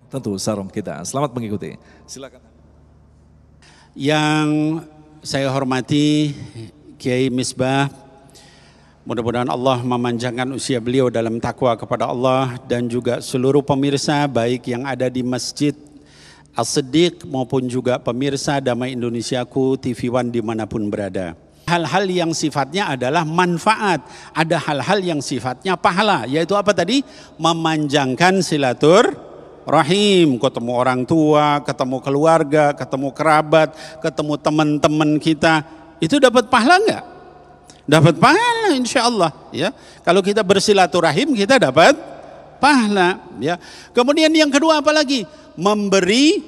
tentu sarum kita. Selamat mengikuti. Silakan. Yang saya hormati Kiai Misbah, mudah-mudahan Allah memanjangkan usia beliau dalam takwa kepada Allah, dan juga seluruh pemirsa baik yang ada di Masjid As-Siddiq maupun juga pemirsa Damai Indonesiaku TV One dimanapun berada. Hal-hal yang sifatnya adalah manfaat, ada hal-hal yang sifatnya pahala, yaitu apa tadi? Memanjangkan silaturahim, ketemu orang tua, ketemu keluarga, ketemu kerabat, ketemu teman-teman kita, itu dapat pahala enggak? Dapat pahala insya Allah ya. Kalau kita bersilaturahim kita dapat pahala ya. Kemudian yang kedua apa lagi? Memberi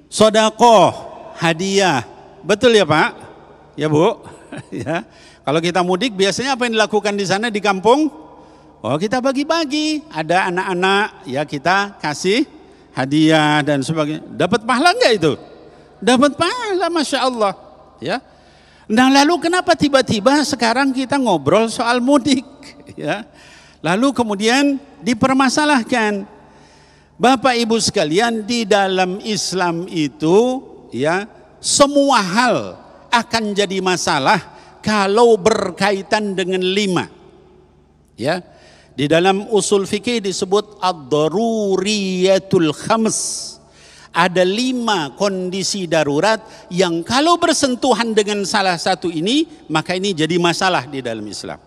sedekah, hadiah. Betul ya Pak? Ya Bu? Ya. Kalau kita mudik biasanya apa yang dilakukan di sana di kampung? Oh, kita bagi-bagi. Ada anak-anak ya kita kasih hadiah dan sebagainya. Dapat pahala enggak itu? Dapat pahala, Masya Allah ya. Nah lalu kenapa tiba-tiba sekarang kita ngobrol soal mudik ya? Lalu kemudian dipermasalahkan. Bapak Ibu sekalian, di dalam Islam itu ya semua hal akan jadi masalah kalau berkaitan dengan 5 ya. Di dalam usul fikih disebut ad-daruriyatul khams. Ada 5 kondisi darurat yang kalau bersentuhan dengan salah satu ini, maka ini jadi masalah di dalam Islam.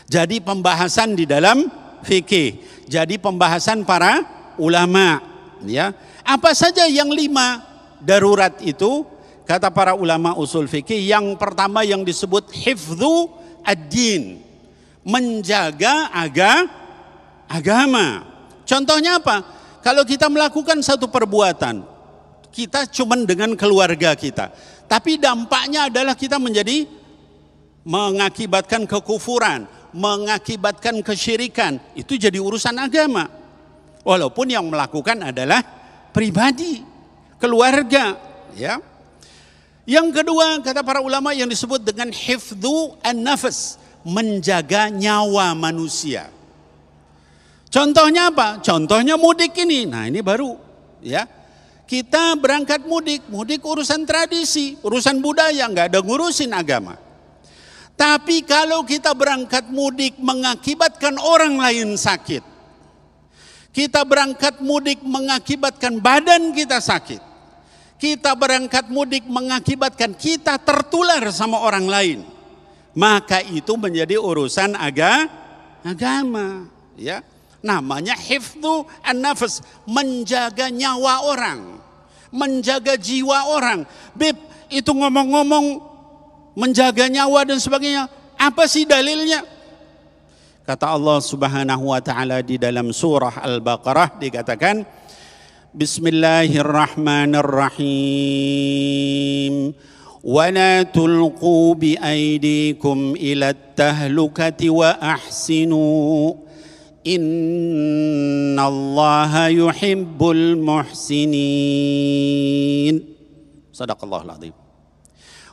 Jadi pembahasan di dalam fikih, jadi pembahasan para ulama ya. Apa saja yang 5 darurat itu? Kata para ulama usul fikih, yang pertama yang disebut hifdzu ad-din, menjaga agama. Contohnya apa? Kalau kita melakukan satu perbuatan, kita cuman dengan keluarga kita, tapi dampaknya adalah kita mengakibatkan kekufuran, mengakibatkan kesyirikan, itu jadi urusan agama. Walaupun yang melakukan adalah pribadi, keluarga, ya. Yang kedua kata para ulama yang disebut dengan hifdzu an-nafs, menjaga nyawa manusia. Contohnya apa? Contohnya mudik ini. Nah ini baru ya. Kita berangkat mudik urusan tradisi, urusan budaya, nggak ada ngurusin agama. Tapi kalau kita berangkat mudik mengakibatkan orang lain sakit, kita berangkat mudik mengakibatkan badan kita sakit, kita berangkat mudik mengakibatkan kita tertular sama orang lain, maka itu menjadi urusan agama ya. Namanya hifdzu an-nafs, menjaga nyawa orang, menjaga jiwa orang. Beb, itu ngomong-ngomong menjaga nyawa dan sebagainya, apa sih dalilnya? Kata Allah Subhanahu wa taala di dalam surah Al-Baqarah dikatakan, Bismillahirrahmanirrahim. Wa la tulqu bi aydikum ila at-tahlukati wa ahsinu. Innallaha yuhibbul muhsinin. Sadaqallahul azim.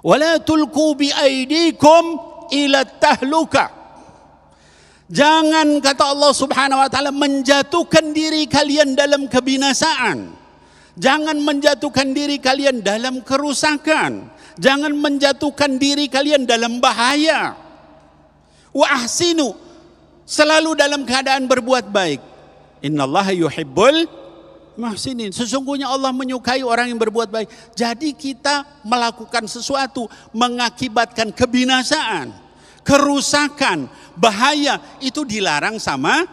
Wala tulqu bi aydikum ila tahluka. Jangan, kata Allah Subhanahu wa taala, menjatuhkan diri kalian dalam kebinasaan. Jangan menjatuhkan diri kalian dalam kerusakan. Jangan menjatuhkan diri kalian dalam bahaya. Wa ahsinu, selalu dalam keadaan berbuat baik. Innallaha yuhibbul muhsinin. Sesungguhnya Allah menyukai orang yang berbuat baik. Jadi kita melakukan sesuatu mengakibatkan kebinasaan, kerusakan, bahaya, itu dilarang sama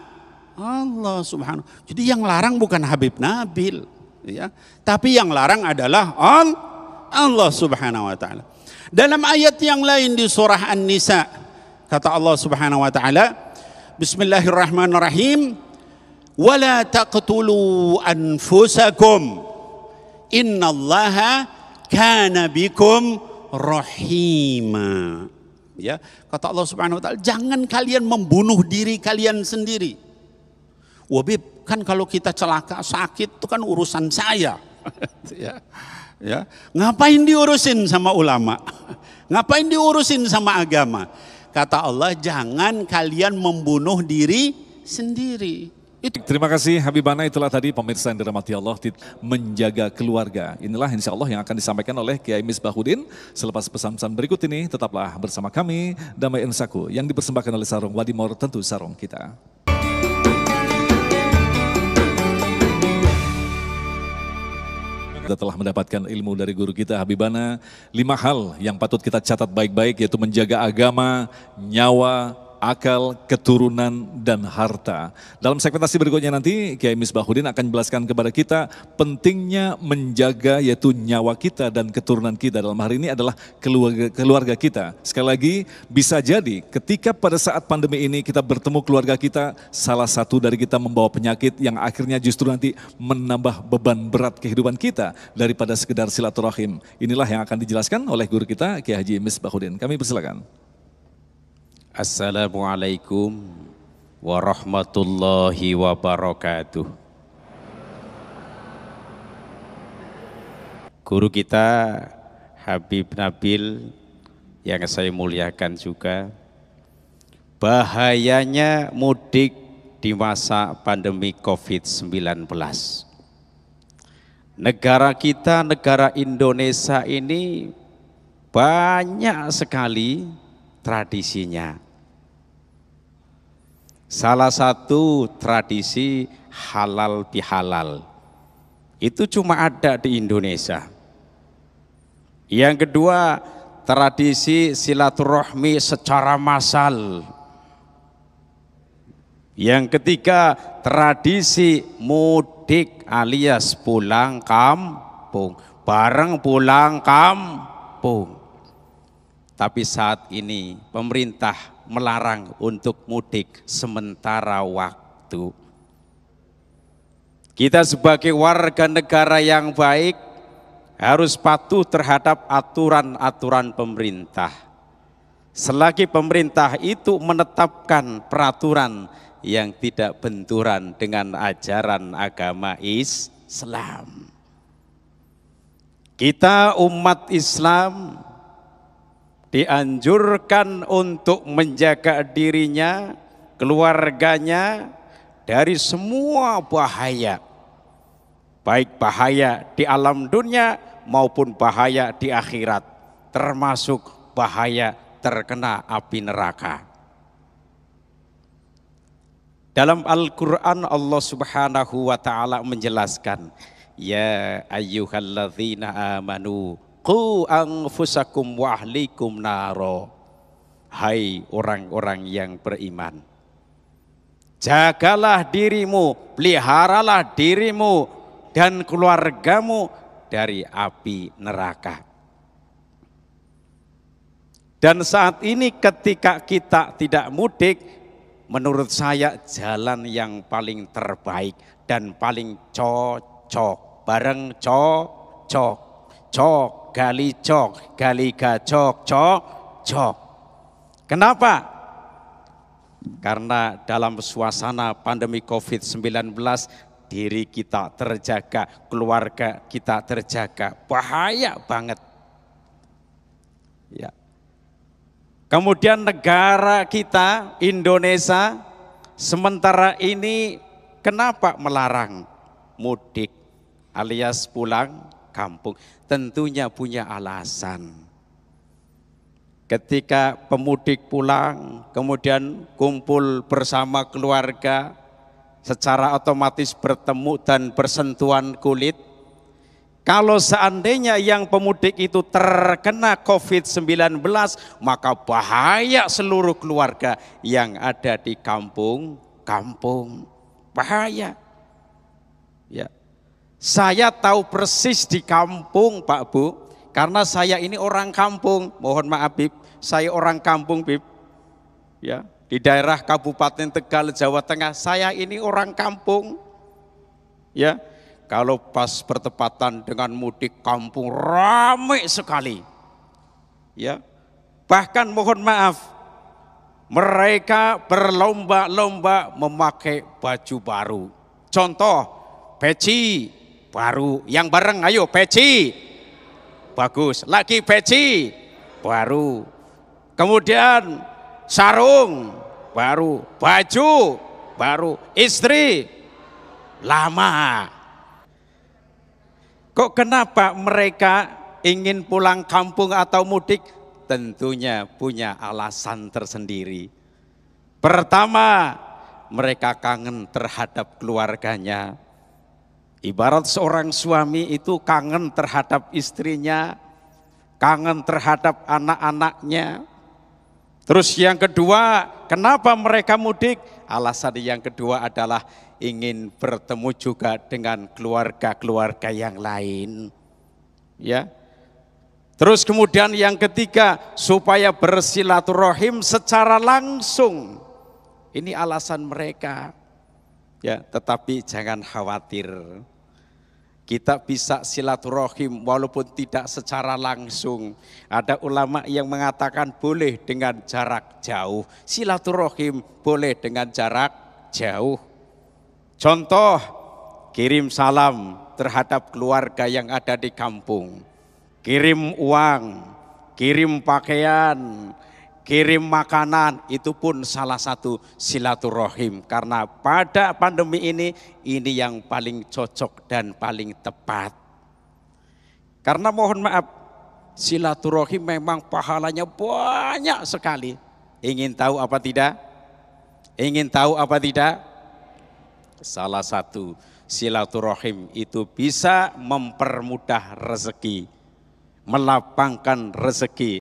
Allah Subhanahu. Jadi yang larang bukan Habib Nabil ya, tapi yang larang adalah Allah Subhanahu wa taala. Dalam ayat yang lain di surah An-Nisa kata Allah Subhanahu wa taala, Bismillahirrahmanirrahim. Wala taqtulu anfusakum. Innallaha kana bikum rahima. Ya, kata Allah Subhanahu wa taala, jangan kalian membunuh diri kalian sendiri. Wabib, kan kalau kita celaka sakit itu kan urusan saya. Ya. Ngapain diurusin sama ulama? Ngapain diurusin sama agama? Kata Allah, jangan kalian membunuh diri sendiri. Terima kasih Habibana, itulah tadi pemirsa yang dirahmati Allah, menjaga keluarga. Inilah insya Allah yang akan disampaikan oleh Kiai Misbahuddin. Selepas pesan-pesan berikut ini, tetaplah bersama kami, Damai Ensaku, yang dipersembahkan oleh Sarung Wadimor, tentu sarung kita. Kita telah mendapatkan ilmu dari guru kita Habibana, 5 hal yang patut kita catat baik-baik, yaitu menjaga agama, nyawa, akal, keturunan, dan harta. Dalam segmentasi berikutnya nanti, Kiai Misbahuddin akan menjelaskan kepada kita pentingnya menjaga yaitu nyawa kita dan keturunan kita. Dalam hari ini adalah keluarga kita. Sekali lagi, bisa jadi ketika pada saat pandemi ini kita bertemu keluarga kita, salah satu dari kita membawa penyakit yang akhirnya justru nanti menambah beban berat kehidupan kita daripada sekedar silaturahim. Inilah yang akan dijelaskan oleh guru kita, Kiai Haji Misbahuddin. Kami persilakan. Assalamualaikum warahmatullahi wabarakatuh. Guru kita Habib Nabil yang saya muliakan juga, bahayanya mudik di masa pandemi COVID-19. Negara kita, negara Indonesia ini banyak sekali tradisinya. Salah satu tradisi halal bihalal itu cuma ada di Indonesia. Yang kedua, tradisi silaturahmi secara massal. Yang ketiga, tradisi mudik alias pulang kampung, bareng pulang kampung. Tapi saat ini pemerintah melarang untuk mudik sementara waktu. Kita sebagai warga negara yang baik harus patuh terhadap aturan-aturan pemerintah. Selagi pemerintah itu menetapkan peraturan yang tidak benturan dengan ajaran agama Islam. Kita umat Islam dianjurkan untuk menjaga dirinya, keluarganya dari semua bahaya. Baik bahaya di alam dunia maupun bahaya di akhirat, termasuk bahaya terkena api neraka. Dalam Al-Quran Allah Subhanahu wa ta'ala menjelaskan, ya ayyuhalladzina amanu qu anfusakum wa ahlikum naro. Hai orang-orang yang beriman, jagalah dirimu, peliharalah dirimu dan keluargamu dari api neraka. Dan saat ini ketika kita tidak mudik, menurut saya jalan yang paling terbaik dan paling cocok, bareng cocok, gali gacok, cok. Kenapa? Karena dalam suasana pandemi COVID-19 diri kita terjaga, keluarga kita terjaga, bahaya banget. Ya. Kemudian negara kita Indonesia sementara ini kenapa melarang mudik alias pulang kampung? Tentunya punya alasan. Ketika pemudik pulang, kemudian kumpul bersama keluarga, secara otomatis bertemu dan bersentuhan kulit. Kalau seandainya yang pemudik itu terkena COVID-19, maka bahaya seluruh keluarga yang ada di kampung. Bahaya. Ya. Saya tahu persis di kampung, Pak Bu, karena saya ini orang kampung. Mohon maaf, Bib, saya orang kampung, Bib. Ya, di daerah Kabupaten Tegal, Jawa Tengah, saya ini orang kampung. Ya, kalau pas bertepatan dengan mudik kampung ramai sekali. Ya, bahkan mohon maaf, mereka berlomba-lomba memakai baju baru. Contoh, peci baru, yang bareng ayo peci, bagus, lagi peci baru, kemudian sarung baru, baju baru, istri lama. Kok kenapa mereka ingin pulang kampung atau mudik? Tentunya punya alasan tersendiri. Pertama, mereka kangen terhadap keluarganya. Ibarat seorang suami itu kangen terhadap istrinya, kangen terhadap anak-anaknya. Terus yang kedua, kenapa mereka mudik? Alasan yang kedua adalah ingin bertemu juga dengan keluarga-keluarga yang lain. Ya. Terus kemudian yang ketiga, supaya bersilaturahim secara langsung. Ini alasan mereka. Ya, tetapi jangan khawatir. Kita bisa silaturahim walaupun tidak secara langsung. Ada ulama yang mengatakan boleh dengan jarak jauh. Silaturahim boleh dengan jarak jauh. Contoh, kirim salam terhadap keluarga yang ada di kampung. Kirim uang, kirim pakaian, kirim makanan, itu pun salah satu silaturahim. Karena pada pandemi ini yang paling cocok dan paling tepat. Karena mohon maaf, silaturahim memang pahalanya banyak sekali. Ingin tahu apa tidak? Ingin tahu apa tidak? Salah satu, silaturahim itu bisa mempermudah rezeki, melapangkan rezeki.